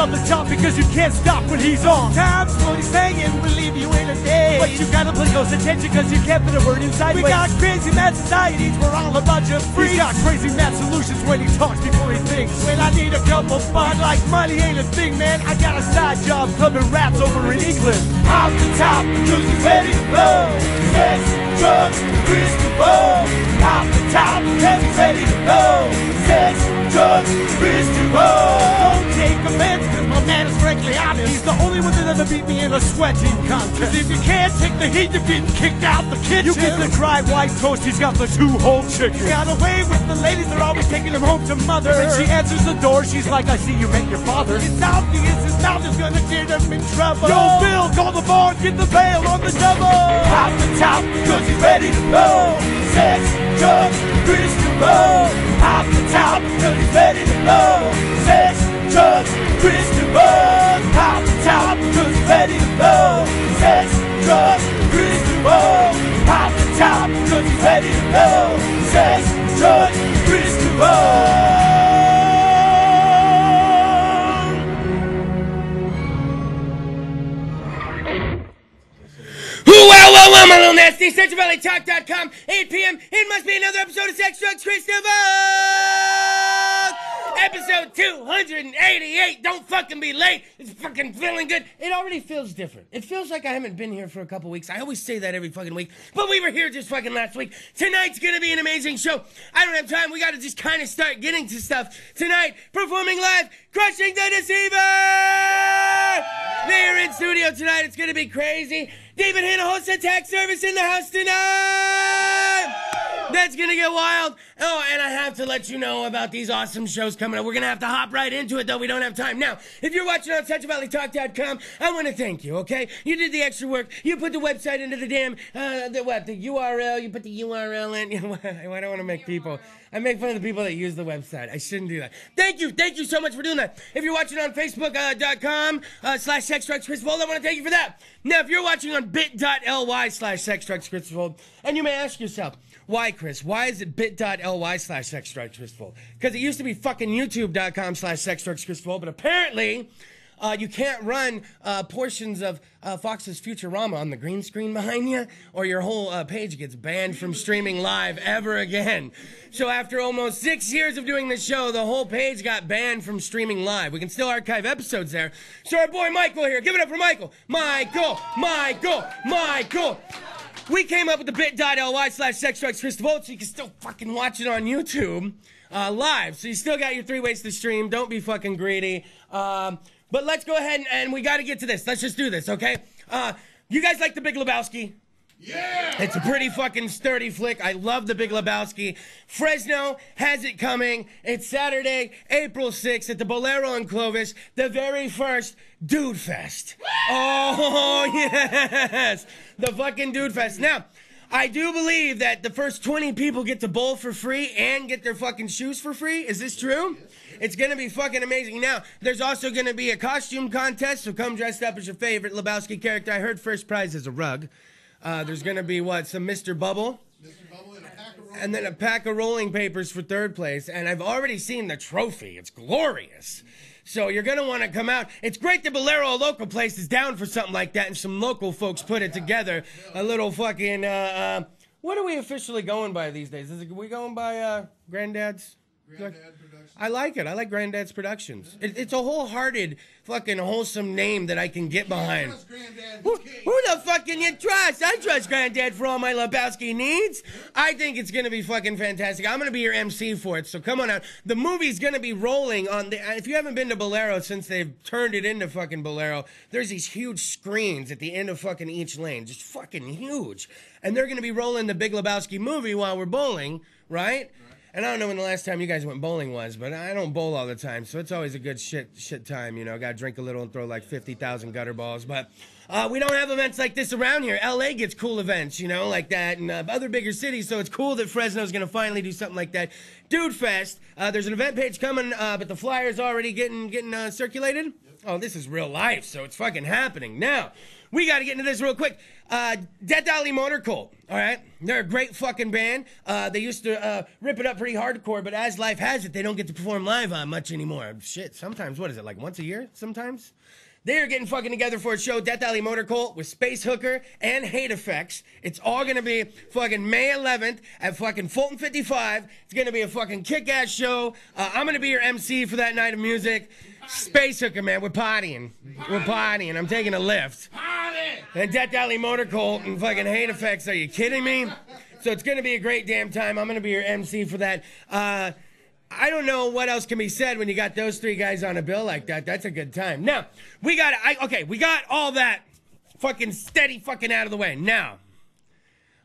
love the top because you can't stop when he's on. Times what he's saying will leave you in a daze. But you gotta pay close attention because you can't put a word inside. We got crazy mad societies, we're all a bunch of freaks. He's got crazy mad solutions when he talks before he thinks. When I need a couple fun, like money ain't a thing, man. I got a side job clubbing rats over in England. Off the top, cause he's ready to blow. Sex, drugs, Kris DeVold. Off the top, cause he's ready to blow. Sex, drugs, Kris DeVold. Don't take offense, cause my man is frankly honest. He's the only one that ever beat me in a sweating contest. Cause if you can't take the heat, you're getting kicked out the kitchen. You get the dry white toast, he's got the 2-whole chicken. Got away with the ladies, they're always taking him home to mother. When she answers the door, she's like, I see you met your father. It's obvious his mouth is gonna get him in trouble. Yo, Bill, call the bar, get the bail on the double. Off the top, cause he's ready to blow. Sex, drugs, Kris DeVold. Off the top, cause he's ready to blow. Sex, drugs, Kris DeVold. Off the top, cause he's ready to blow. Sex, drugs, Kris DeVold. Off the top, cause he's ready to blow. Sex, drugs, Kris DeVold. Well, my little nasty. SentinelValleyTalk.com, 8 p.m. It must be another episode of Sex, Drugs, Kris DeVold! Episode 288. Don't fucking be late. It's fucking feeling good. It already feels different. It feels like I haven't been here for a couple weeks. I always say that every fucking week, but we were here just fucking last week. Tonight's gonna be an amazing show. I don't have time. We gotta just kind of start getting to stuff. Tonight, performing live, crushing the Deceiver! They're in studio tonight. It's gonna be crazy. David Hanna hosts a tax service in the house tonight. That's gonna get wild. Oh, and I have to let you know about these awesome shows coming up. We're gonna have to hop right into it, though. We don't have time. Now, if you're watching on SentinelValleyTalk.com, I want to thank you, okay? You did the extra work. You put the website into the damn, the URL. You put the URL in. I don't want to make people... I make fun of the people that use the website. I shouldn't do that. Thank you so much for doing that. If you're watching on Facebook.com/SexDrugsKrisDeVold, I want to thank you for that. Now, if you're watching on bit.ly/SexDrugsKrisDeVold, and you may ask yourself, why, Chris? Why is it bit.ly/SexDrugsKrisDeVold? Because it used to be fucking YouTube.com/SexDrugsKrisDeVold, but apparently... you can't run portions of Fox's Futurama on the green screen behind you, or your whole page gets banned from streaming live ever again. So after almost 6 years of doing this show, the whole page got banned from streaming live. We can still archive episodes there. So our boy Michael here, give it up for Michael. Michael. We came up with the bit.ly/SexDrugsKrisDeVold so you can still fucking watch it on YouTube live. So you still got your 3 ways to stream. Don't be fucking greedy. But let's go ahead and we got to get to this. Let's just do this, okay? You guys like The Big Lebowski? Yeah! It's a pretty fucking sturdy flick. I love The Big Lebowski. Fresno has it coming. It's Saturday, April 6th at the Bolero in Clovis, the very first Dude Fest. Oh, yes! The fucking Dude Fest. Now, I do believe that the first 20 people get to bowl for free and get their fucking shoes for free. Is this true? It's going to be fucking amazing. Now, there's also going to be a costume contest, so come dressed up as your favorite Lebowski character. I heard first prize is a rug. There's going to be, what, some Mr. Bubble? And then a pack of rolling papers for third place. And I've already seen the trophy. It's glorious. So you're going to want to come out. It's great that Bolero, a local place, is down for something like that, and some local folks put it together. A little fucking, what are we officially going by these days? Are we going by Granddad's? Granddad Productions. I like it. I like Granddad's Productions. It's a wholehearted, fucking wholesome name that I can get behind. Who the fuck can you trust? I trust Granddad for all my Lebowski needs. I think it's going to be fucking fantastic. I'm going to be your MC for it, so come on out. The movie's going to be rolling on the... If you haven't been to Bolero since they've turned it into fucking Bolero, there's these huge screens at the end of fucking each lane. Just fucking huge. And they're going to be rolling the Big Lebowski movie while we're bowling, right? And I don't know when the last time you guys went bowling was, but I don't bowl all the time, so it's always a good shit time, you know. Got to drink a little and throw like 50,000 gutter balls. But We don't have events like this around here. LA gets cool events, you know, like that, and other bigger cities, so it's cool that Fresno's gonna finally do something like that. Dude Fest, there's an event page coming, but the flyer's already getting circulated. Yep. Oh, this is real life, so it's fucking happening. Now, we gotta get into this real quick. Death Alley Motor Cult, all right? They're a great fucking band. They used to rip it up pretty hardcore, but as life has it, they don't get to perform live much anymore. Shit, sometimes, what is it, like once a year sometimes? They are getting fucking together for a show, Death Alley Motor Cult, with Space Hooker and Hate Effects. It's all gonna be fucking May 11th at fucking Fulton 55. It's gonna be a fucking kick-ass show. I'm gonna be your MC for that night of music. Space Hooker, man, we're partying. We're partying. I'm taking a lift. And Death Alley Motor Cult and fucking Hate Effects, are you kidding me? So it's gonna be a great damn time. I'm gonna be your MC for that. I don't know what else can be said when you got those three guys on a bill like that. That's a good time. Now, we got all that fucking steady fucking out of the way. Now,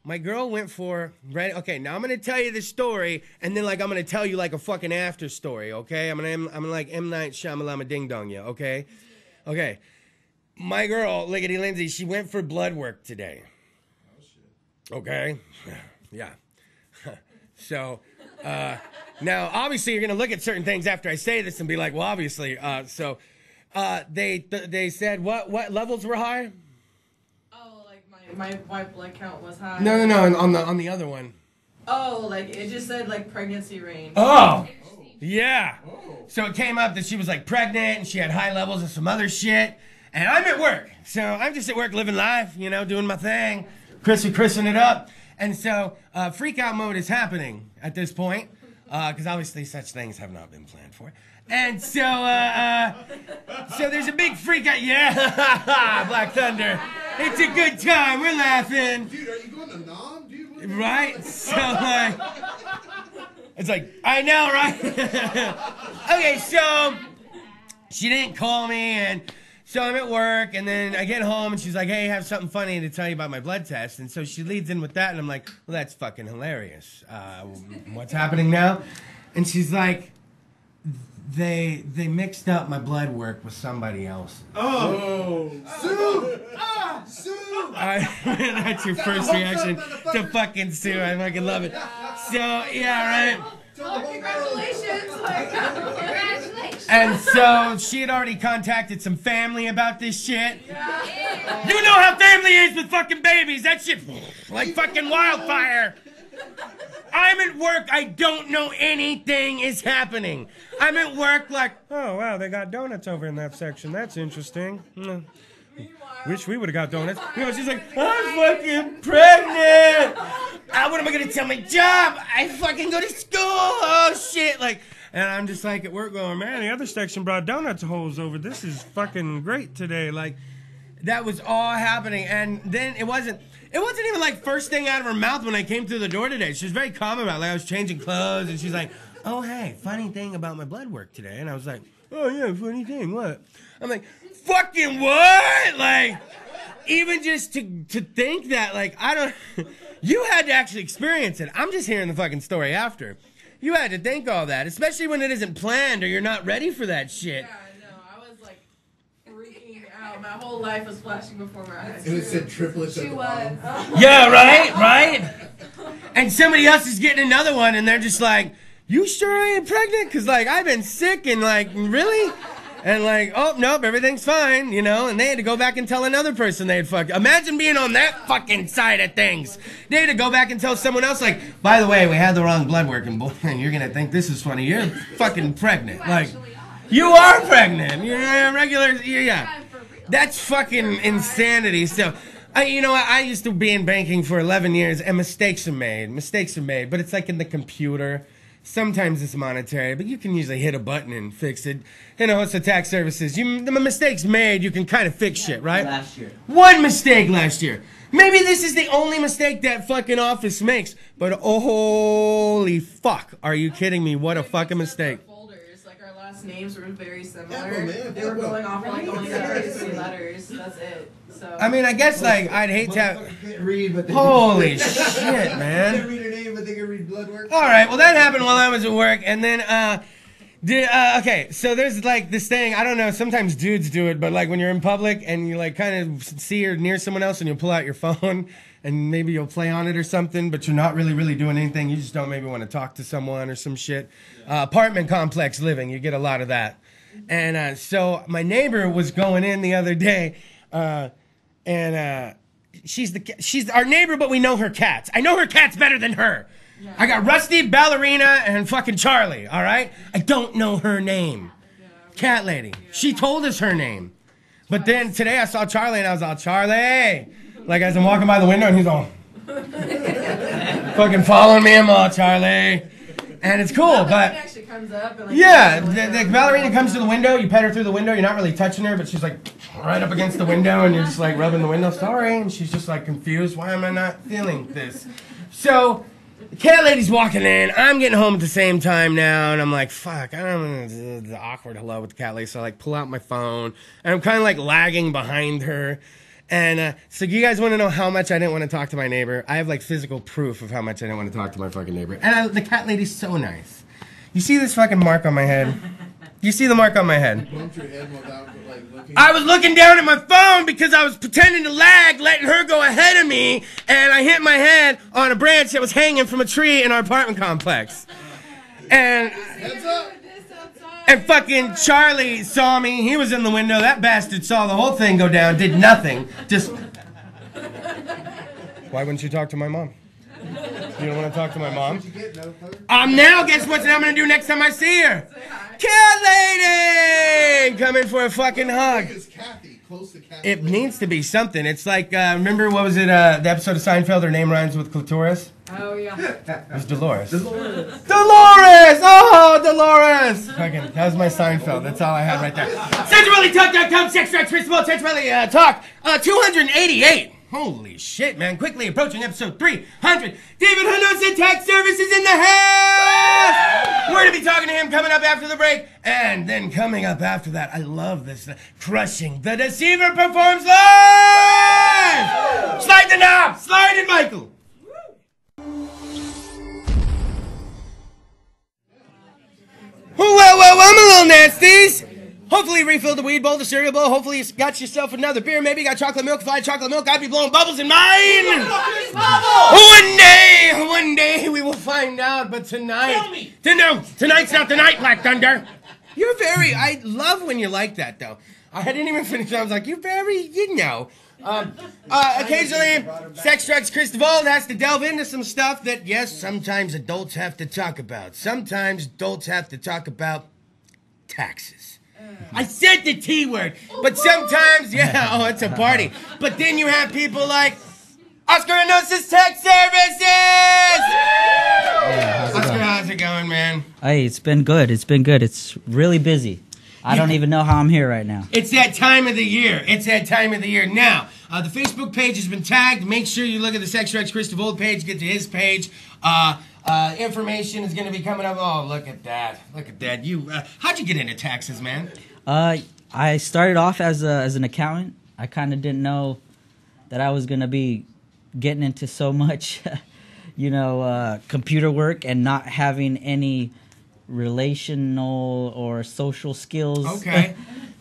my girl went for, right? Okay, now I'm going to tell you the story, and then, like, I'm going to tell you, like, a fucking after story, okay? I'm like M. Night Shyamalama Ding Dong you, okay? Okay. My girl, Liggity Lindsay, she went for blood work today. Oh, shit. Okay? Yeah. So, now, obviously, you're going to look at certain things after I say this and be like, well, obviously. They said what levels were high? Oh, like my white blood count was high. No, on the other one. Oh, like it just said like pregnancy range. Oh, yeah. So it came up that she was like pregnant and she had high levels of some other shit. And I'm at work, so I'm just at work living life, you know, doing my thing, christening it up. And so freak out mode is happening at this point. Because obviously such things have not been planned for. And so, so there's a big freak out. Yeah, Black Thunder. It's a good time. We're laughing. Dude, are you going to Nam, dude? Right? So, like, it's like, I know, right? Okay, so she didn't call me, and so I'm at work, and then I get home, and she's like, hey, I have something funny to tell you about my blood test. And so she leads in with that, and I'm like, well, that's fucking hilarious. What's happening now? And she's like, they mixed up my blood work with somebody else. Oh. Sue! Sue! That's your first reaction to fucking sue. I fucking love it. So, yeah, right? Oh, congratulations! Congratulations! And so she had already contacted some family about this shit. Yeah. You know how family is with fucking babies. That shit like fucking wildfire. I'm at work. I don't know anything is happening. I'm at work like, oh, wow, they got donuts over in that section. That's interesting. Wish we would have got donuts. You know, she's like, I'm fucking pregnant. What am I going to tell my job? I fucking go to school. Oh, shit. Like, and I'm just like at work going, man, the other section brought donuts holes over. This is fucking great today. Like, that was all happening. And then it wasn't even like first thing out of her mouth when I came through the door today. She was very calm about it. Like, I was changing clothes, and she's like, oh, hey, funny thing about my blood work today. And I was like, oh, yeah, funny thing, what? I'm like, fucking what? Like, even just to think that, like, I don't... You had to actually experience it. I'm just hearing the fucking story after. You had to think all that, especially when it isn't planned or you're not ready for that shit. Yeah, I know. I was, like, freaking out. My whole life was flashing before my eyes. It said triplets at the bottom. Yeah, right? And somebody else is getting another one, and they're just like, you sure I ain't pregnant? Because, like, I've been sick, and, like, really? And, like, oh, nope, everything's fine, you know? And they had to go back and tell another person they had fucked. Imagine being on that fucking side of things. They had to go back and tell someone else, like, by the way, we had the wrong blood work, and boy, you're going to think this is funny. You're fucking pregnant. Like, you are pregnant. You're a regular, yeah. That's fucking insanity. So, you know, I used to be in banking for 11 years, and mistakes are made. But it's like in the computer. Sometimes it's monetary, but you can usually hit a button and fix it. You know, it's the tax services. The mistakes made, you can kind of fix shit, right? Last year. One mistake last year. Maybe this is the only mistake that fucking office makes, but oh, holy fuck. Are you kidding me? What a fucking mistake. Like, our last names were very similar. Yeah, man. They were going off like only 3 letters. That's it. So. I mean, I guess, like, I'd hate to have... Can't read, but they Holy shit, man. They can't read her name, but they can read blood work. All right, well, that happened while I was at work, and then, Okay, so there's like this thing, I don't know, sometimes dudes do it, but like when you're in public and you like kind of see you're near someone else and you'll pull out your phone and maybe you'll play on it or something, but you're not really doing anything. You just don't maybe want to talk to someone or some shit. Apartment complex living, you get a lot of that. And so my neighbor was going in the other day, and she's our neighbor, but we know her cats. I know her cats better than her. Yeah. I got Rusty, Ballerina, and fucking Charlie, all right? I don't know her name. Cat lady. She told us her name. But then today I saw Charlie, and I was all, Charlie! Like, as I'm walking by the window, and he's all... fucking following me, I'm all, Charlie. And it's cool, but... actually comes up and, like, yeah, the ballerina comes to the window, you pet her through the window, you're not really touching her, but she's like right up against the window, and you're just like rubbing the window, sorry, and she's just like confused, why am I not feeling this? So... the cat lady's walking in. I'm getting home at the same time now, and I'm like, fuck, I don't know, the awkward hello with the cat lady. So I like pull out my phone, and I'm kind of like lagging behind her. And so you guys want to know how much I didn't want to talk to my neighbor? I have like physical proof of how much I didn't want to talk to my fucking neighbor. And the cat lady's so nice. You see this fucking mark on my head? You see the mark on my head? You bumped your head without, like, looking. I was looking down at my phone because I was pretending to lag, letting her go ahead of me, and I hit my head on a branch that was hanging from a tree in our apartment complex. And Heads up. and fucking Charlie saw me. He was in the window. That bastard saw the whole thing go down, did nothing. Just... why wouldn't you talk to my mom? You don't want to talk to my mom? Now, guess what I'm going to do next time I see her? Cat lady! Coming for a fucking hug. It's Kathy, close to Kathy. It needs to be something. It's like, remember, what was it, the episode of Seinfeld, her name rhymes with clitoris? Oh, yeah. It was Dolores. Dolores! Oh, Dolores! Fucking, that was my Seinfeld. That's all I had right there. CentralValleyTalk.com, Sex Drive, Kris DeVold, Central Valley Talk, 288. Holy shit, man. Quickly approaching episode 300. David Hundos Tax Services in the house! We're going to be talking to him coming up after the break. And then coming up after that, I love this. Crushing the Deceiver performs live! Slide the knob! Slide it, Michael! Well, I'm a little nasties. Hopefully you refilled the weed bowl, the cereal bowl. Hopefully you got yourself another beer. Maybe you got chocolate milk. If I had chocolate milk, I'd be blowing bubbles in mine. One day we will find out. But tonight... tell me. Tonight's not the night, Black Thunder. You're very... I love when you're like that, though. I didn't even finish. I was like, you're very... you know. Occasionally, Sex Drugs Kris DeVold has to delve into some stuff that, yes, sometimes adults have to talk about. Sometimes adults have to talk about taxes. I said the T word, but sometimes, yeah, oh, it's a party. But then you have people like Oscar Enosis Tax Services! Yeah, Oscar, how's it going, man? Hey, it's been good. It's been good. It's really busy. I don't even know how I'm here right now. It's that time of the year. It's that time of the year. Now, the Facebook page has been tagged. Make sure you look at the Sex Drugs Kris DeVold page. Get to his page. Information is going to be coming up. Oh, look at that. Look at that. How'd you get into taxes, man? I started off as an accountant. I kind of didn't know that I was going to be getting into so much, computer work and not having any relational or social skills. Okay.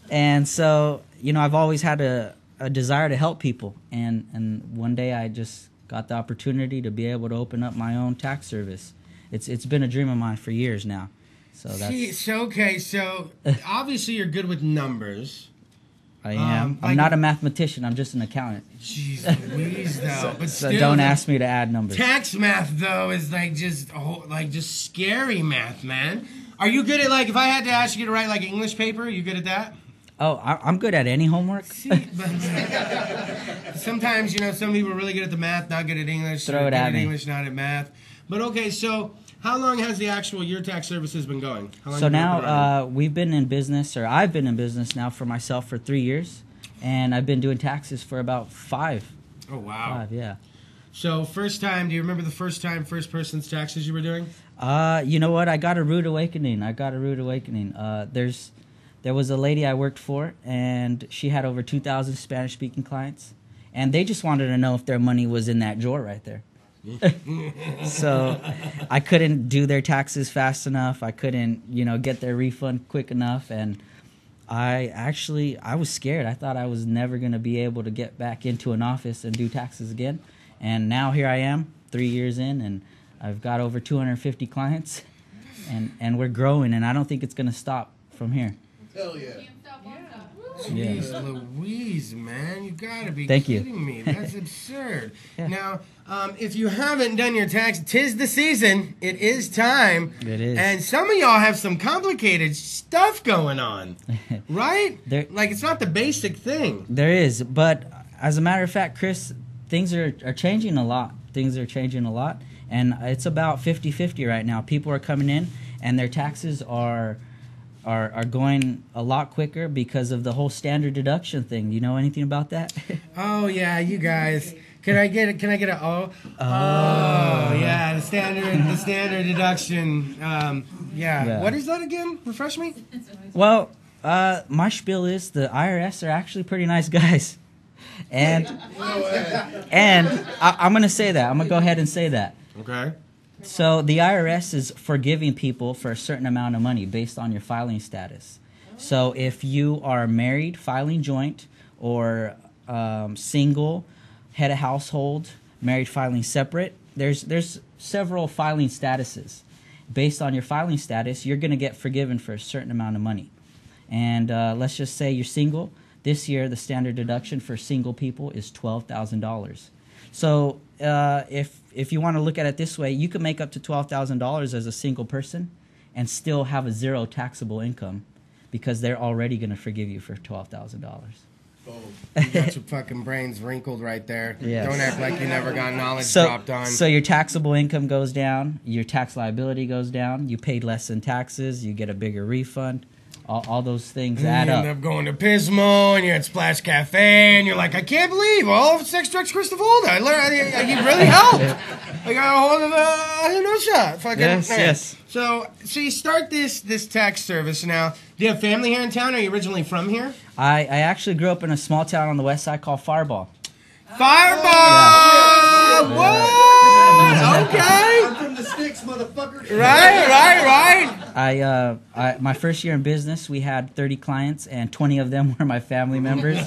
And so, I've always had a desire to help people. And one day I just got the opportunity to be able to open up my own tax service. It's been a dream of mine for years now. So that's... okay, so obviously you're good with numbers. I am. I'm not a mathematician. I'm just an accountant. Jeez Louise, though. But so still, don't ask me to add numbers. Tax math, though, is just scary math, man. Are you good at, if I had to ask you to write, an English paper, are you good at that? Oh, I'm good at any homework. See, but, sometimes, some people are really good at the math, not good at English. Throw it at me. English, not at math. But, okay, so... how long has the actual Your Tax Services been going? So now we've been in business, or I've been in business now for myself for 3 years, and I've been doing taxes for about 5. Oh, wow. 5, yeah. So first time, do you remember the first person's taxes you were doing? You know what? I got a rude awakening. There was a lady I worked for, and she had over 2,000 Spanish-speaking clients, and they just wanted to know if their money was in that drawer right there. So I couldn't do their taxes fast enough. I couldn't, get their refund quick enough. And I was scared. I thought I was never going to be able to get back into an office and do taxes again. And now here I am, 3 years in, and I've got over 250 clients, and we're growing, and I don't think it's going to stop from here. Hell yeah. Jeez Louise, man, you gotta be Thank you. kidding me. That's absurd. Yeah. Now, if you haven't done your tax, 'tis the season. It is time. It is. And some of y'all have some complicated stuff going on, right? Like, it's not the basic thing. There is, but as a matter of fact, Chris, things are changing a lot. Things are changing a lot, and it's about 50-50 right now. People are coming in, and their taxes are going a lot quicker because of the whole standard deduction thing. You know anything about that? Oh yeah, you guys. Can I get a oh? Oh yeah, the standard deduction. Yeah. What is that again? Refresh me. Well, my spiel is the IRS are actually pretty nice guys, and I'm gonna say that. I'm gonna go ahead and say that. Okay. So the IRS is forgiving people for a certain amount of money based on your filing status. So if you are married, filing joint, or single, head of household, married, filing separate, there's several filing statuses. Based on your filing status, you're going to get forgiven for a certain amount of money. And let's just say you're single. This year, the standard deduction for single people is $12,000. So if you want to look at it this way, you can make up to $12,000 as a single person and still have a zero taxable income because they're already going to forgive you for $12,000. You got your fucking brains wrinkled right there. Yes. Don't act like you never got knowledge dropped on. So your taxable income goes down, your tax liability goes down, you paid less in taxes, you get a bigger refund. All those things add you up. end up going to Pismo, and you're at Splash Cafe, and you're like, I can't believe all of Sex Drugs Kris DeVold. I learned, you really helped. I got a hold of no shot. Fucking, Yes. So you start this tax service now. Do you have family here in town? Are you originally from here? I actually grew up in a small town on the west side called Fireball. Fireball! What? Okay. I'm from the sticks, motherfucker. Right. My first year in business, we had 30 clients, and 20 of them were my family members.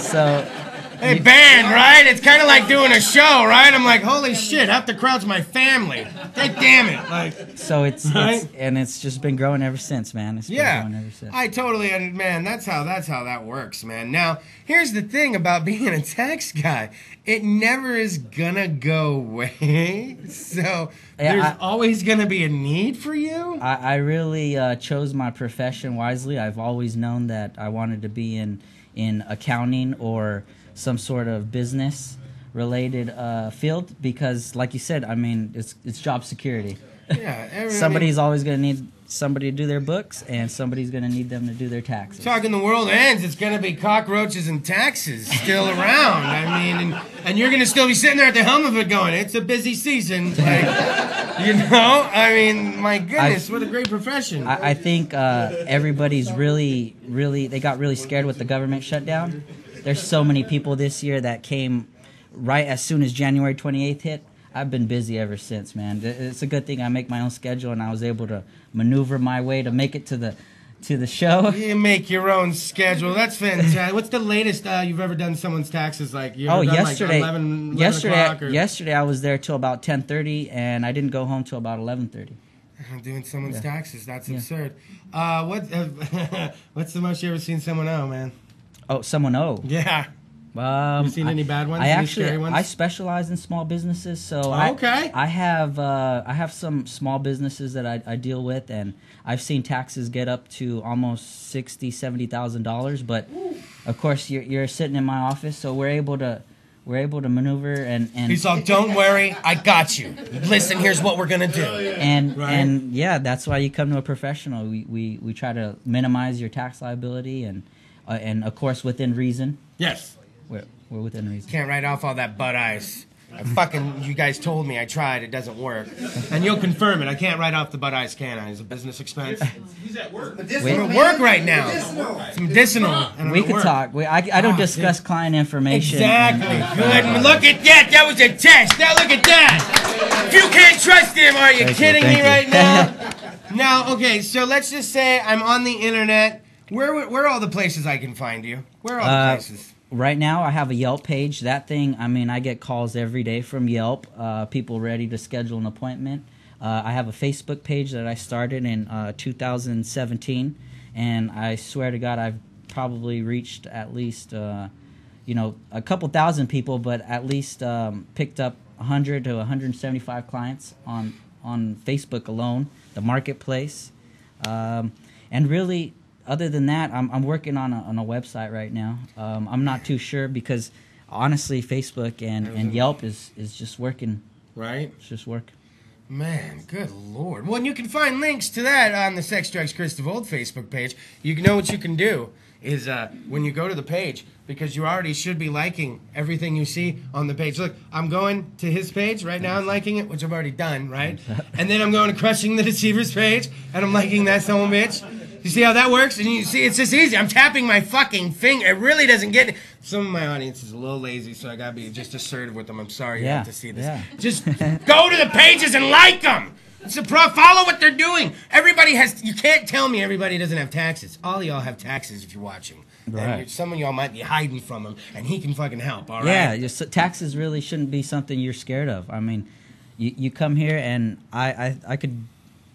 So, Hey, band, right? It's kind of like doing a show, right? I'm like, holy shit, half the crowd's my family. God damn it. Like, so it's Right? it's just been growing ever since, man. It's been growing ever since. I totally, man, that's how that works, man. Now, here's the thing about being a tax guy. It never is gonna go away. So there's always gonna be a need for you. I really chose my profession wisely. I've always known that I wanted to be in accounting or some sort of business related field because, like you said, I mean, it's job security. Yeah, Somebody's always going to need somebody to do their books, and somebody's going to need them to do their taxes. Talking the world ends, it's going to be cockroaches and taxes still around. I mean, and you're going to still be sitting there at the helm of it going, it's a busy season. Like, I mean, my goodness, what a great profession. I think everybody's really, they got really scared with the government shutdown. There's so many people this year that came right as soon as January 28th hit. I've been busy ever since, man. It's a good thing I make my own schedule, and I was able to maneuver my way to make it to the show. You make your own schedule. That's fantastic. What's the latest you've ever done someone's taxes? Like yesterday. Like 11 o'clock or... Yesterday I was there till about 10:30, and I didn't go home till about 11:30. I'm doing someone's taxes. That's absurd. What's the most you ever seen someone owe, man? Oh, someone owe. Yeah. You seen any bad ones? Scary ones? I specialize in small businesses, so okay. I have some small businesses that I deal with, and I've seen taxes get up to almost $60,000-$70,000. But of course, you're sitting in my office, so we're able to maneuver and he's all, don't worry, I got you. Listen, here's what we're gonna do. And yeah, that's why you come to a professional. We try to minimize your tax liability and of course within reason. Yes. We're within reason. Can't write off all that butt ice. You guys told me I tried. It doesn't work. And you'll confirm it. I can't write off the Bud Ice, can I? It's a business expense. He's at work. I'm at work right now. It's medicinal. We could talk. I don't discuss client information. Exactly. Good. And look at that. That was a test. Now look at that. If you can't trust him, are you kidding me right now? Now, okay, so let's just say I'm on the internet. Where are all the places I can find you? Where are all the places? Right now, I have a Yelp page. That thing, I mean, I get calls every day from Yelp, people ready to schedule an appointment. I have a Facebook page that I started in 2017, and I swear to God, I've probably reached at least, a couple thousand people, but at least picked up 100 to 175 clients on Facebook alone, the marketplace, and really. Other than that, I'm working on a website right now. I'm not too sure because honestly, Facebook and Yelp is just working. Right? It's just working. Man, good Lord. Well, and you can find links to that on the Sex Drugs Kris DeVold Facebook page. You know what you can do is when you go to the page, because you already should be liking everything you see on the page. Look, I'm going to his page right now and liking it, which I've already done, right? And then I'm going to Crushing the Deceiver's page, and I'm liking that son of a bitch. You see how that works? And you see, it's just easy. I'm tapping my fucking finger. It really doesn't get... Some of my audience is a little lazy, so I gotta be just assertive with them. I'm sorry you have to see this. Yeah. Just go to the pages and like them. Follow what they're doing. Everybody has... You can't tell me everybody doesn't have taxes. All y'all have taxes if you're watching. Right. Some of y'all might be hiding from him, and he can fucking help, all right? Yeah, taxes really shouldn't be something you're scared of. I mean, you come here, and I could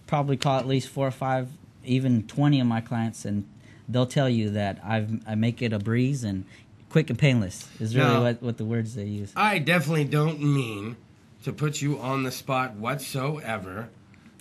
probably call at least 4 or 5... even 20 of my clients, and they'll tell you that I make it a breeze and quick and painless is really what the words they use. I definitely don't mean to put you on the spot whatsoever.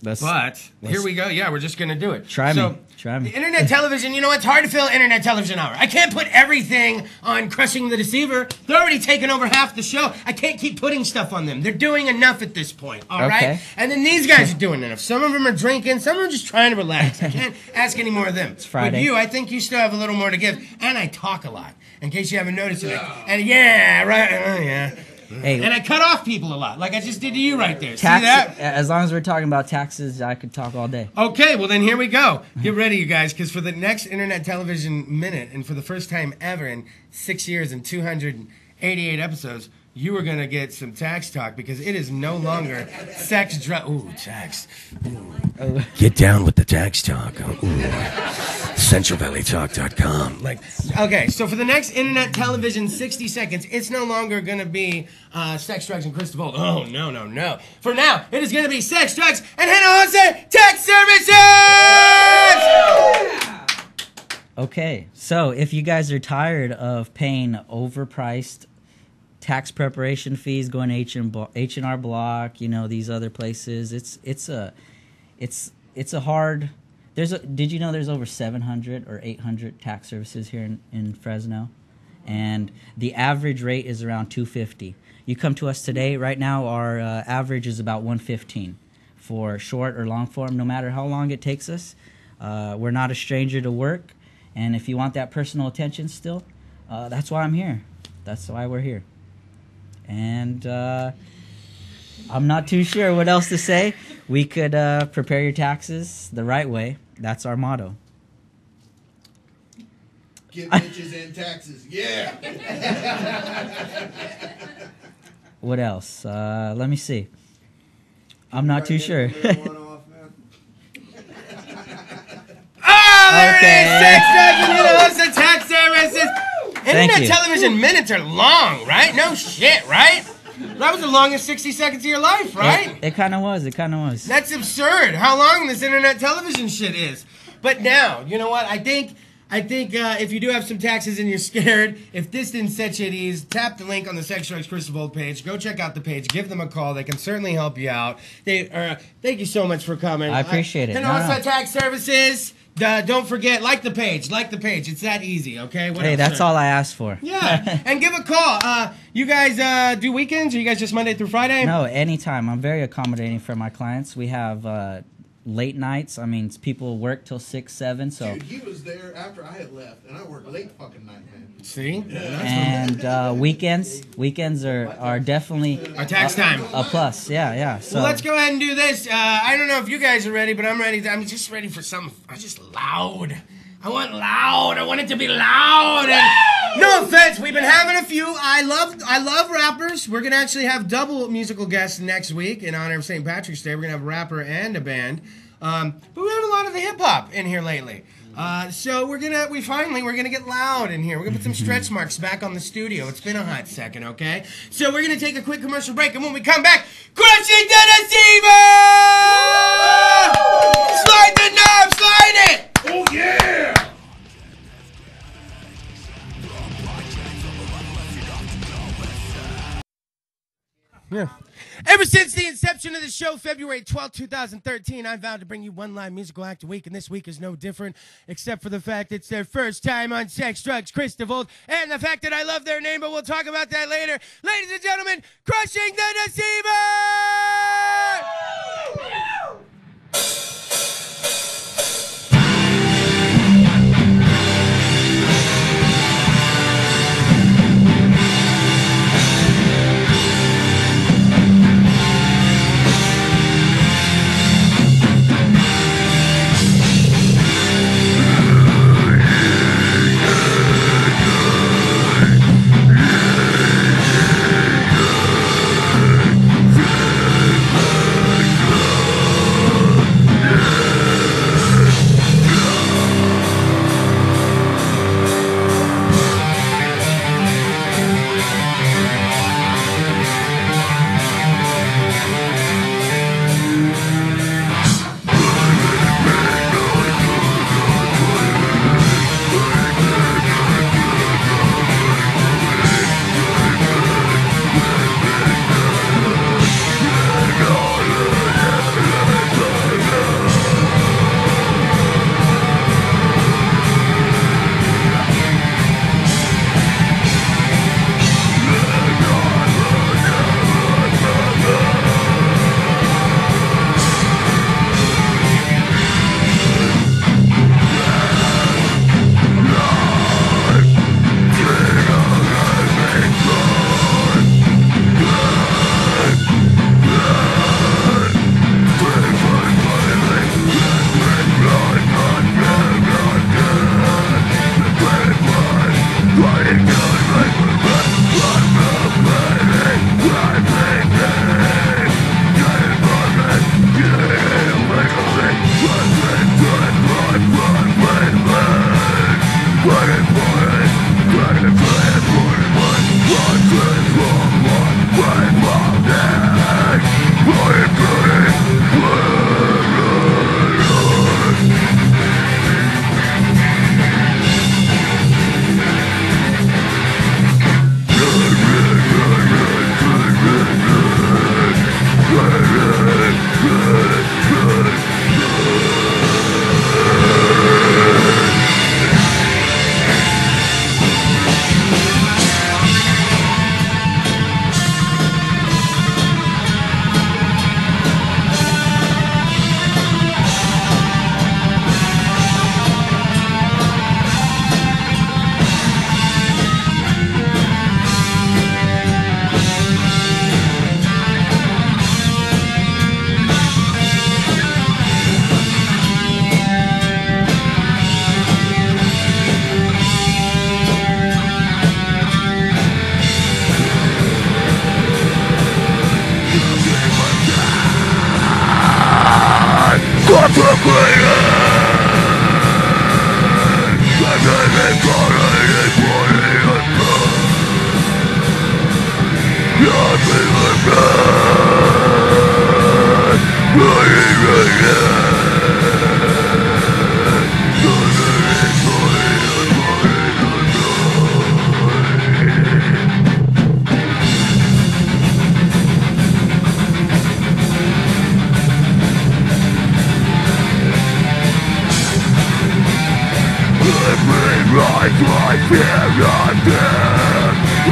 But here we go. Yeah, we're just going to do it. Try me. The internet television, you know, it's hard to fill internet television hour. I can't put everything on Crushing the Deceiver. They're already taking over half the show. I can't keep putting stuff on them. They're doing enough at this point, all right? And then these guys are doing enough. Some of them are drinking. Some of them are just trying to relax. I can't ask any more of them. It's Friday. With you, I think you still have a little more to give. And I talk a lot, in case you haven't noticed it. And yeah, right, yeah. Hey, and I cut off people a lot, like I just did to you right there. See that? As long as we're talking about taxes, I could talk all day. Okay, well then here we go. Get ready, you guys, because for the next Internet Television Minute, and for the first time ever in 6 years and 288 episodes, you are going to get some tax talk, because it is no longer sex, ooh, tax. Ooh. Get down with the tax talk. CentralValleyTalk.com. Okay, so for the next Internet Television 60 seconds, it's no longer going to be sex, drugs, and Kris DeVold. Oh, no. For now, it is going to be sex, drugs, and Hannah Tax Services! Okay, so if you guys are tired of paying overpriced tax preparation fees, going to H&R Block, these other places, it's a hard. Did you know there's over 700 or 800 tax services here in Fresno, and the average rate is around $250. You come to us today. Right now, our average is about $115 for short or long form. No matter how long it takes us, we're not a stranger to work, and if you want that personal attention, still, that's why I'm here. That's why we're here. And I'm not too sure what else to say. We could prepare your taxes the right way. That's our motto. Get bitches and taxes. Yeah. What else? Let me see. I'm not too sure. There it is! The tax services! Internet television minutes are long, right? No shit, right? That was the longest 60 seconds of your life, right? It kind of was. That's absurd. How long this internet television shit is. But now, you know what? I think if you do have some taxes and you're scared, if this didn't set you at ease, tap the link on the Sex Drugs Kris DeVold page. Go check out the page. Give them a call. They can certainly help you out. Thank you so much for coming. I appreciate it. And also Tax Services. Don't forget, like the page. It's that easy, okay? Hey, that's all I asked for. Yeah, and give a call. You guys do weekends, or you guys just Monday through Friday? No, anytime. I'm very accommodating for my clients. We have late nights. I mean, people work till 6, 7. So. Dude, he was there after I had left, and I worked late fucking night, man. See? And weekends are definitely our tax time. A plus. Yeah. So well, let's go ahead and do this. I don't know if you guys are ready, but I'm ready. I'm just ready for something. I'm just loud. I want loud. I want it to be loud. And no offense, we've been having a few. I love rappers. We're gonna actually have double musical guests next week in honor of St. Patrick's Day. We're gonna have a rapper and a band. But we have a lot of the hip hop in here lately. So we're gonna get loud in here. We're gonna put some stretch marks back on the studio. It's been a hot second, okay? So we're gonna take a quick commercial break, and when we come back, crushing the Deceiver! Slide the knob, slide it! Oh, yeah! Yeah. Ever since the inception of the show, February 12, 2013, I vowed to bring you one live musical act a week, and this week is no different, except for the fact it's their first time on Sex, Drugs, Kris DeVold, and the fact that I love their name, but we'll talk about that later. Ladies and gentlemen, Crushing the Deceiver! Right, fear, I'm dead.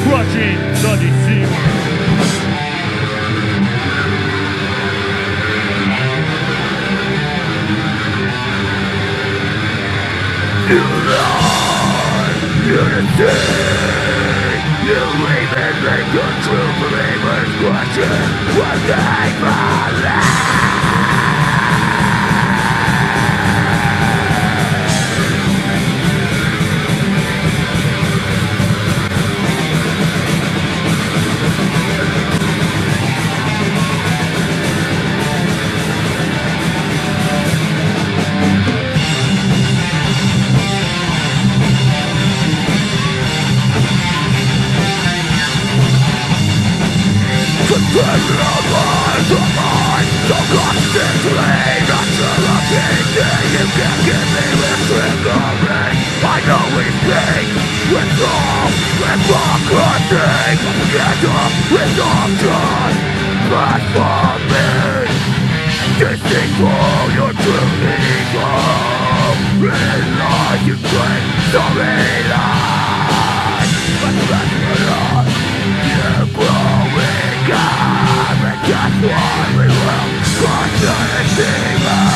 Crushing the Deceiver. You lie, you deceive. You even make the true believers question what they believe. I know we speak with wrong, with hypocrisy, together with option. But for me, deceitful, you're truly evil. Realize you claim to realize, but that's not us. You're growing up, and that's why we will crush the Deceiver.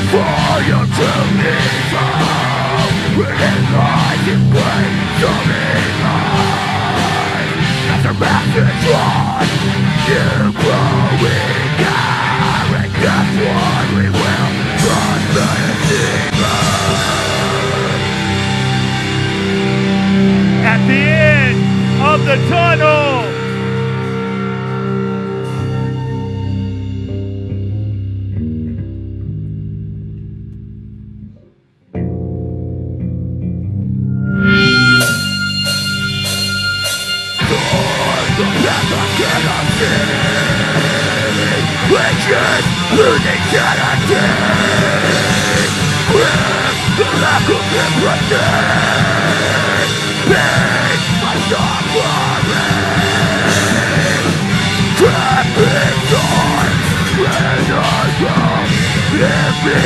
For your true evil, realize you claim to realize. That's a message on you growing up, and that's why we will trust the Deceiver. At the end of the tunnel. Losing sanity, with the lack of empathy, pain, my suffering, trapped inside, when I come, give me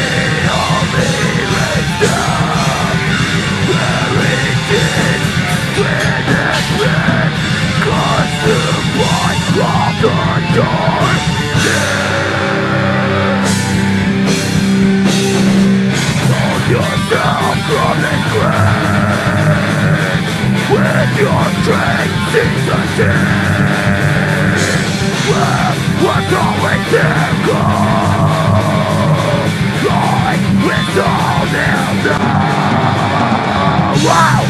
all the wisdom, buried deep, with its pain, consumed by the door. Yourself from the grave, with your strength sees the sin, where what's always there goes, life with all their love. Wow!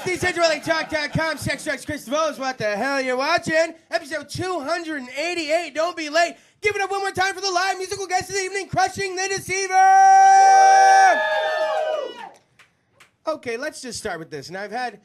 DecentrallyTalk.com, Sex Drugs, Kris DeVold. What the hell you watching? Episode 288. Don't be late. Give it up one more time for the live musical guest of the evening, Crushing the Deceiver. Okay, let's just start with this. Now, I've had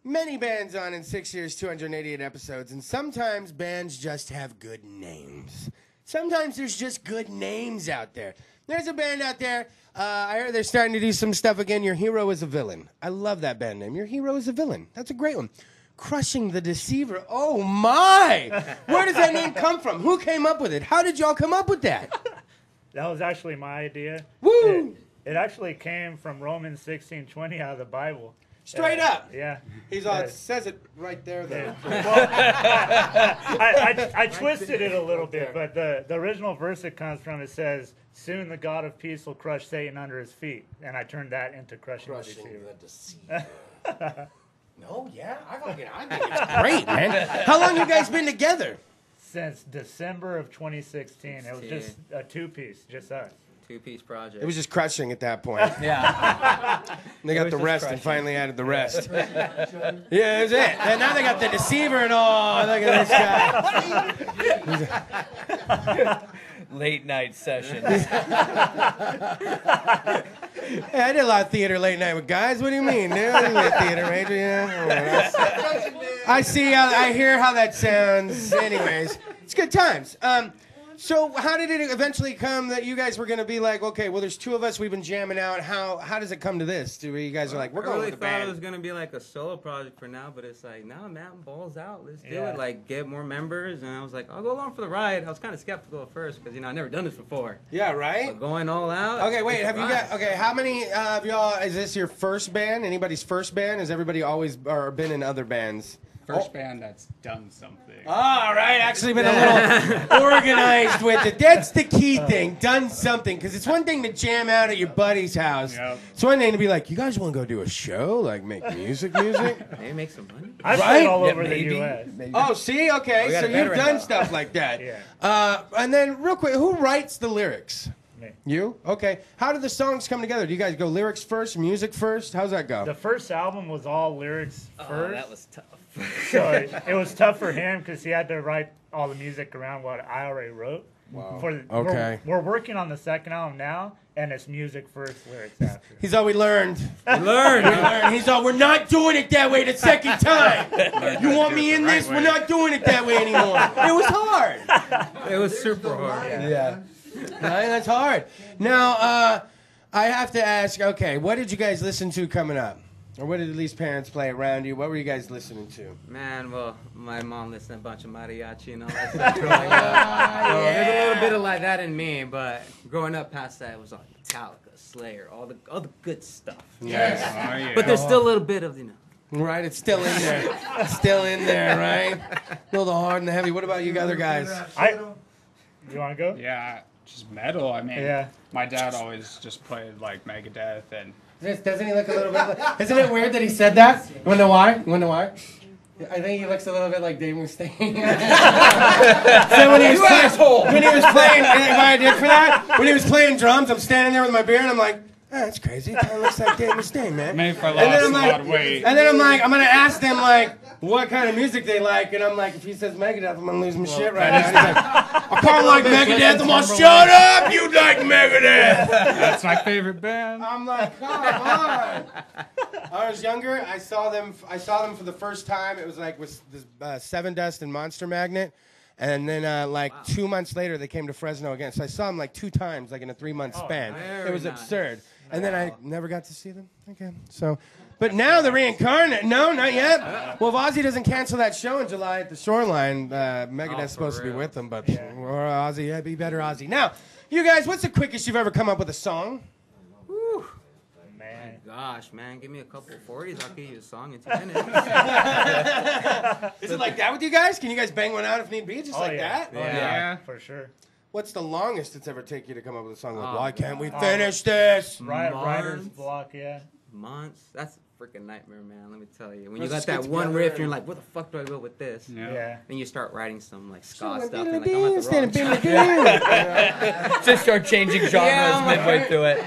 many bands on in 6 years, 288 episodes, and sometimes bands just have good names. Sometimes there's just good names out there. There's a band out there. I heard they're starting to do some stuff again. Your Hero is a Villain. I love that band name. Your Hero is a Villain. That's a great one. Crushing the Deceiver. Oh, my. Where does that name come from? Who came up with it? How did y'all come up with that? That was actually my idea. Woo! It actually came from Romans 16:20 out of the Bible. Straight up. Yeah. He's all, it says it right there, though. Well, I twisted it a little bit, but the original verse it comes from, it says, "Soon the God of peace will crush Satan under his feet." And I turned that into Crushing the Deceiver. No, yeah, I think it's great, man. How long you guys been together? Since December of 2016. It was just a two-piece, just us. Two-piece project. It was just crushing at that point. Yeah. They got the rest and finally added the rest. Yeah, that was it. And now they got the Deceiver and all. Look at this guy. Late night sessions. Hey, I did a lot of theater late night with guys. What do you mean, dude? I did a theater major, yeah. I see. I hear how that sounds. Anyways, it's good times. So how did it eventually come that you guys were going to be like, okay, well, there's two of us, we've been jamming out. How does it come to this? Do you guys are like, we're going with the band? I really thought it was going to be like a solo project for now, but it's like, no, man, balls out. Let's do it. Like, get more members. And I was like, I'll go along for the ride. I was kind of skeptical at first because, I've never done this before. Yeah, right? But going all out. Okay, wait, have you got, how many of y'all, is this your first band? Anybody's first band? Has everybody always or been in other bands? First band that's done something. All right, actually been a little organized with it. That's the key thing, done something. Because it's one thing to jam out at your buddy's house. Yep. It's one thing to be like, you guys want to go do a show? Like make music? Maybe make some money. I've played all over the U.S. Maybe. Oh, see? Okay, so you've done stuff like that. Yeah. And then real quick, who writes the lyrics? Me. You? Okay. How do the songs come together? Do you guys go lyrics first, music first? How's that go? The first album was all lyrics first. Oh, that was tough. So it was tough for him because he had to write all the music around what I already wrote. Wow. Okay. We're working on the second album now, and it's music first, lyrics after. He's all we learned. We learned. He's all, we're not doing it that way the second time. You want me in this? We're not doing it that way anymore. It was hard. It was super hard. Yeah. That's hard. Now, I have to ask, okay, what did you guys listen to coming up? Or what did at least parents play around you? What were you guys listening to? Man, well, my mom listened to a bunch of mariachi and all that stuff growing up. So there's a little bit of like that in me, but growing up past that, it was like Metallica, Slayer, all the good stuff. Yes. Oh, yeah. But there's still a little bit of, Right, it's still in there. It's still in there, right? Still the hard and the heavy. What about you other guys? You want to go? Yeah, just metal. I mean, Yeah. my dad always just played like Megadeth and. Doesn't he look a little bit like... Isn't it weird that he said that? You want to know why? I think he looks a little bit like Dave Mustaine. So when he was playing, what I did for that? When he was playing drums, I'm standing there with my beer and I'm like, that's crazy. It kind of looks like Dave Mustaine, man. Maybe if I lost a lot of weight. And then I'm like, I'm going to ask them, like, what kind of music they like. And I'm like, if he says Megadeth, I'm going to lose my shit right now. And he's like, I can't like Megadeth. I'm going to shut up. You like Megadeth. That's my favorite band. I'm like, come on. I was younger. I saw them for the first time. It was like with this, Seven Dust and Monster Magnet. And then 2 months later, they came to Fresno again. So I saw them like 2 times, like in a 3-month span. It was absurd. And then I never got to see them again. So, but now the reincarnate. No, not yet. Well, if Ozzy doesn't cancel that show in July at the Shoreline, Megadeth's supposed to be with them. But or Ozzy, yeah, be better Ozzy. Now, you guys, what's the quickest you've ever come up with a song? Whew. Man. Gosh, man, give me a couple 40s. I'll give you a song in 2 minutes. Is it like that with you guys? Can you guys bang one out if need be? Just like that? Yeah, for sure. What's the longest it's ever taken you to come up with a song like, why can't we finish this? Writer's block, yeah. months. That's a freaking nightmare, man. Let me tell you. When you got that one riff, you're like, where the fuck do I go with this? Yeah. Then you start writing some like ska stuff, and like, I'm at the wrong time. Just start changing genres midway through it.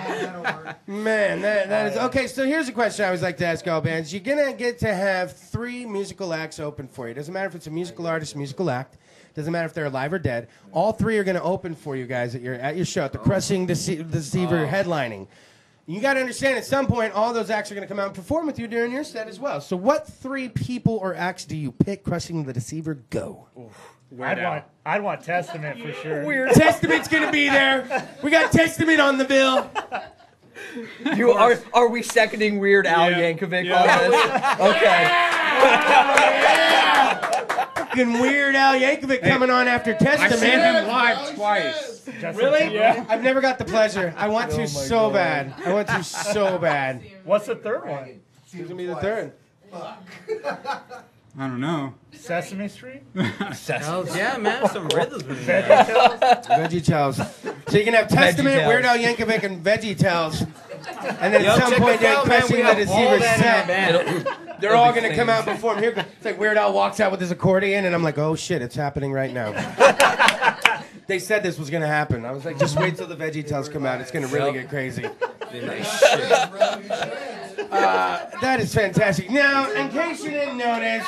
Man, that is okay. So here's a question I always like to ask all bands: you're gonna get to have 3 musical acts open for you. Doesn't matter if it's a musical artist, musical act. Doesn't matter if they're alive or dead. All 3 are gonna open for you guys at your show at the Crushing Deceiver headlining. You got to understand, at some point, all those acts are going to come out and perform with you during your set as well. So what 3 people or acts do you pick? Crushing the Deceiver, go. I'd want Testament for sure. Weird. Testament's going to be there. We got Testament on the bill. Are we seconding Weird Al Yankovic on this? Okay. Fucking Weird Al Yankovic coming on after Testament. I've seen him live twice. Really? Yeah. I've never got the pleasure. I want to so bad. I want to so bad. What's the third one? Who's going to be the third? I don't know. Sesame Street? Hells yeah, man. Some rhythms. Veggie Tales. So you can have Testament, Weird Al Yankovic, and Veggie Tales. And then at some point, they're Crushing the Deceiver set. They're all going to come out and perform. Here, it's like Weird Al walks out with his accordion, and I'm like, oh shit, it's happening right now. They said this was going to happen. I was like, just wait till the Veggie Tales come out. It's going to really get crazy. That is fantastic. Now, in case you didn't notice,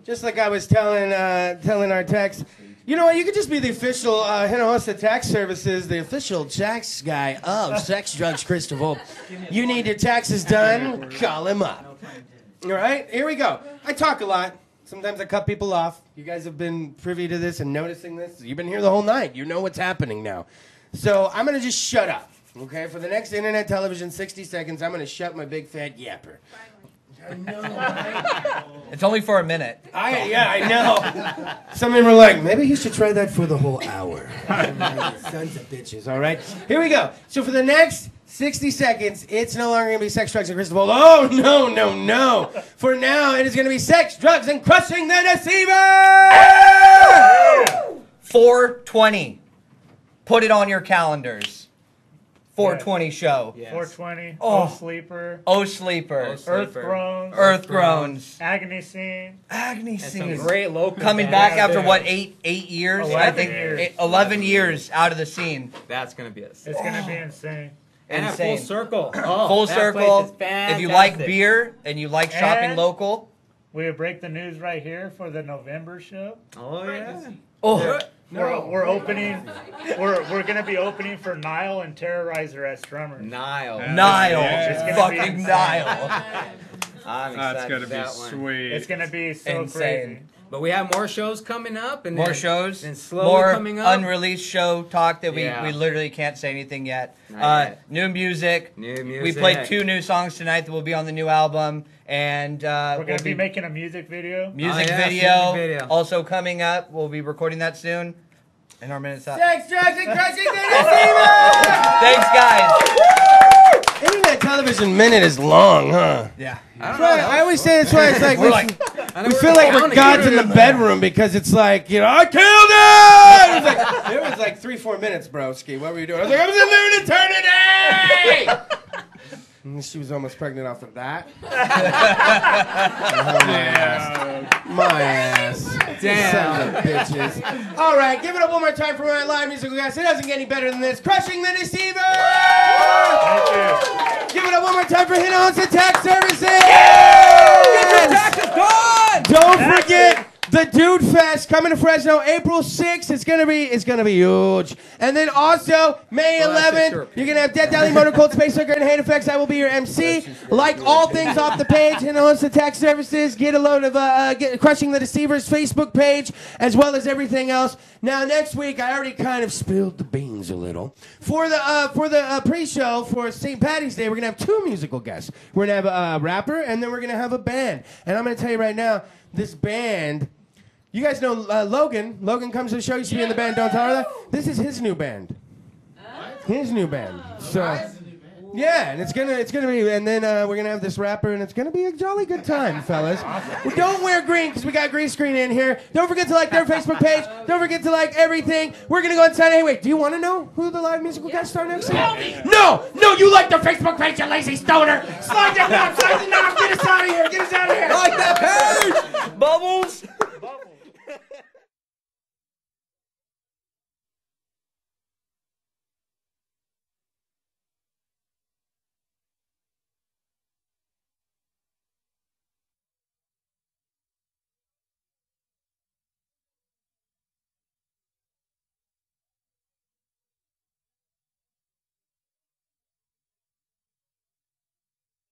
just like I was telling our techs, you know what? You could just be the official Hinojosa Tax Services, the official tax guy of Sex, Drugs, Kris DeVold. You need your taxes done? Call him up. All right, here we go. I talk a lot. Sometimes I cut people off. You guys have been privy to this and noticing this. You've been here the whole night. You know what's happening now. So I'm going to just shut up. Okay, for the next internet television 60 seconds, I'm going to shut my big fat yapper. I know, right? It's only for a minute. I know. Some of them were like, maybe you should try that for the whole hour. Sons of bitches, all right? Here we go. So for the next 60 seconds, it's no longer going to be Sex, Drugs, and Kris DeVold. Oh, no. For now, it is going to be Sex, Drugs, and Crushing the Deceiver! 420. Put it on your calendars. 420 show. Yes. 420. Oh. Sleeper. Oh, Sleeper. Earth Groans. Agony Scene. Some great local coming back after what, 8 years? 11 I think years. 11 years out of the scene. That's gonna be It's gonna be insane. And Insane. Full Circle. Full that Circle. place is fantastic. If you like beer and you like shopping And local. We would break the news right here for the November show. Oh yeah. Oh. We're opening. We're gonna be opening for Nile and Terrorizer as drummers. Nile. It's gonna Fucking be Nile. I'm excited That's gonna for be that one. sweet. It's gonna be so Insane. crazy. But we have more shows coming up, and More shows, and slowly more coming up. unreleased show talk that we Yeah. literally can't say anything yet. Not yet. New music. New music. We played 2 new songs tonight that will be on the new album, and We're we'll gonna be making a music video. music Oh, yeah, video, music video. also coming up. We'll be recording that soon. And our minute's up. Sex, Drugs, and Crushing the Deceiver! Thanks, guys. Internet television minute is long, huh? Yeah. I always say it's why it's like We're we, like, we feel like we're gods in the bedroom because it's like, you know, I killed it! It was like 3-4 minutes, broski. What were you doing? I was like, I was in there in eternity! And she was almost pregnant off of that. My ass. Damn. Son of bitches. All right, give it up one more time for my live musical guys. It doesn't get any better than this. Crushing the Deceiver! Thank you. Give it up one more time for Hinojosa Tax Services! get your taxes done! Don't forget the Dude Fest coming to Fresno April 6th. It's gonna be huge. And then also May 11th, you're gonna have Death Alley, Motor Cold, Space Hooker, and Hate Effects. I will be your MC. Like all things off the page, Hinojosa Tax Services. Get a load of Crushing the Deceiver's Facebook page, as well as everything else. Now next week, I already kind of spilled the beans a little. For the pre-show for St. Patty's Day, we're gonna have 2 musical guests. We're gonna have a rapper, and then we're gonna have a band. And I'm gonna tell you right now, this band, you guys know Logan. Logan comes to the show. Used to be in the band Don't Tell Her That. This is his new band. His new band. So, Yeah, and it's gonna be, and then we're gonna have this rapper, and it's gonna be a jolly good time, fellas. Well, don't wear green because we got green screen in here. Don't forget to like their Facebook page. Don't forget to like everything. We're gonna go inside. Hey, wait, do you want to know who the live musical guests start next week? No, you like their Facebook page, you lazy stoner. Slide that knob, get us out of here, get us out of here. Like that page, Bubbles.